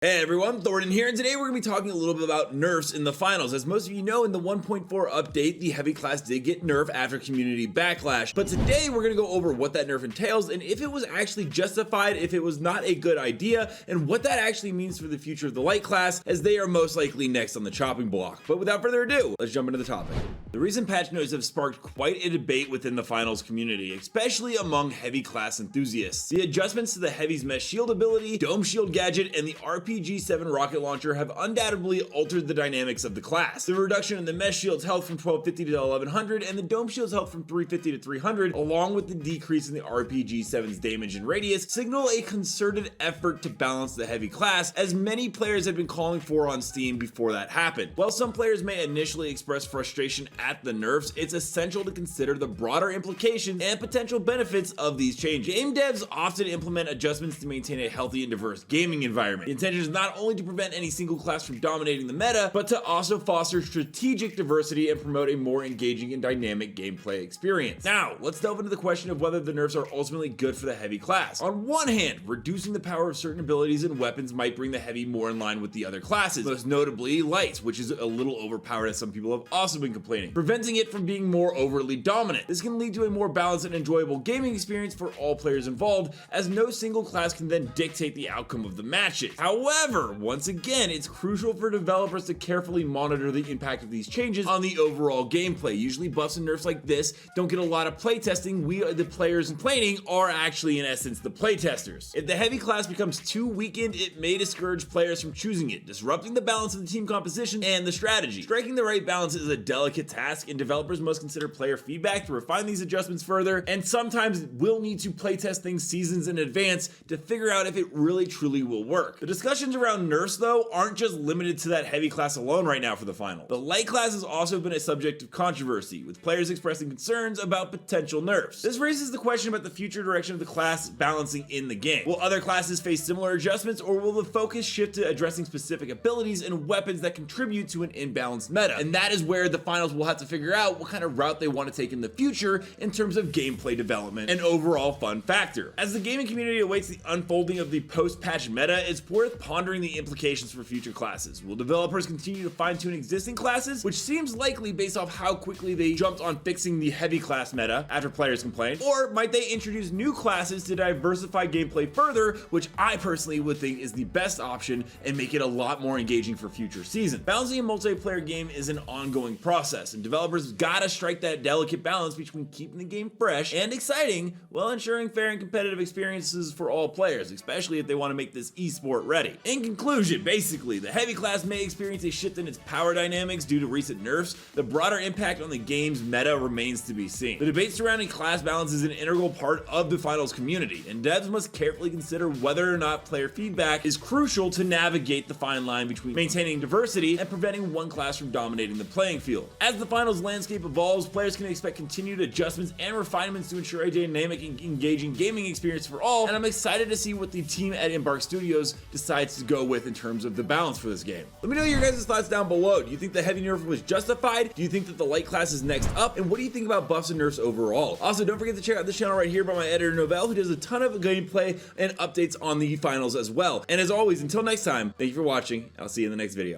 Hey everyone, Thornton here, and today we're going to be talking a little bit about nerfs in the finals. As most of you know, in the 1.4 update, the heavy class did get nerfed after community backlash. But today we're going to go over what that nerf entails and if it was actually justified, if it was not a good idea, and what that actually means for the future of the light class, as they are most likely next on the chopping block. But without further ado, let's jump into the topic. The recent patch notes have sparked quite a debate within the finals community, especially among heavy class enthusiasts. The adjustments to the Heavies mesh shield ability, dome shield gadget, and the RPG-7 rocket launcher have undoubtedly altered the dynamics of the class. The reduction in the mesh shield's health from 1250 to 1100 and the dome shield's health from 350 to 300, along with the decrease in the RPG-7's damage and radius, signal a concerted effort to balance the heavy class, as many players had been calling for on Steam before that happened. While some players may initially express frustration at the nerfs, it's essential to consider the broader implications and potential benefits of these changes. Game devs often implement adjustments to maintain a healthy and diverse gaming environment. The intention is not only to prevent any single class from dominating the meta, but to also foster strategic diversity and promote a more engaging and dynamic gameplay experience. Now, let's delve into the question of whether the nerfs are ultimately good for the heavy class. On one hand, reducing the power of certain abilities and weapons might bring the heavy more in line with the other classes, most notably light, which is a little overpowered, as some people have also been complaining, preventing it from being more overly dominant. This can lead to a more balanced and enjoyable gaming experience for all players involved, as no single class can then dictate the outcome of the matches. However, once again, it's crucial for developers to carefully monitor the impact of these changes on the overall gameplay. Usually buffs and nerfs like this don't get a lot of playtesting. We, the players complaining, are actually in essence the playtesters. If the heavy class becomes too weakened, it may discourage players from choosing it, disrupting the balance of the team composition and the strategy. Striking the right balance is a delicate task, and developers must consider player feedback to refine these adjustments further, and sometimes will need to playtest things seasons in advance to figure out if it really truly will work. The discussions around nerfs, though, aren't just limited to that heavy class alone right now for the final. The light class has also been a subject of controversy, with players expressing concerns about potential nerfs. This raises the question about the future direction of the class balancing in the game. Will other classes face similar adjustments, or will the focus shift to addressing specific abilities and weapons that contribute to an imbalanced meta? And that is where the finals will have to figure out what kind of route they want to take in the future in terms of gameplay development and overall fun factor. As the gaming community awaits the unfolding of the post-patch meta, it's worth pondering the implications for future classes. Will developers continue to fine-tune existing classes, which seems likely based off how quickly they jumped on fixing the heavy class meta after players complained, or might they introduce new classes to diversify gameplay further, which I personally would think is the best option and make it a lot more engaging for future seasons. Balancing a multiplayer game is an ongoing process, and developers gotta strike that delicate balance between keeping the game fresh and exciting while ensuring fair and competitive experiences for all players, especially if they want to make this esport ready. In conclusion, basically, the heavy class may experience a shift in its power dynamics due to recent nerfs. The broader impact on the game's meta remains to be seen. The debate surrounding class balance is an integral part of the finals community, and devs must carefully consider whether or not player feedback is crucial to navigate the fine line between maintaining diversity and preventing one class from dominating the playing field. As the finals landscape evolves, players can expect continued adjustments and refinements to ensure a dynamic and engaging gaming experience for all, and I'm excited to see what the team at Embark Studios decides to go with in terms of the balance for this game. Let me know your guys' thoughts down below. Do you think the heavy nerf was justified? Do you think that the light class is next up? And what do you think about buffs and nerfs overall? Also, don't forget to check out this channel right here by my editor Novell, who does a ton of gameplay and updates on the finals as well. And as always, until next time, thank you for watching, and I'll see you in the next video.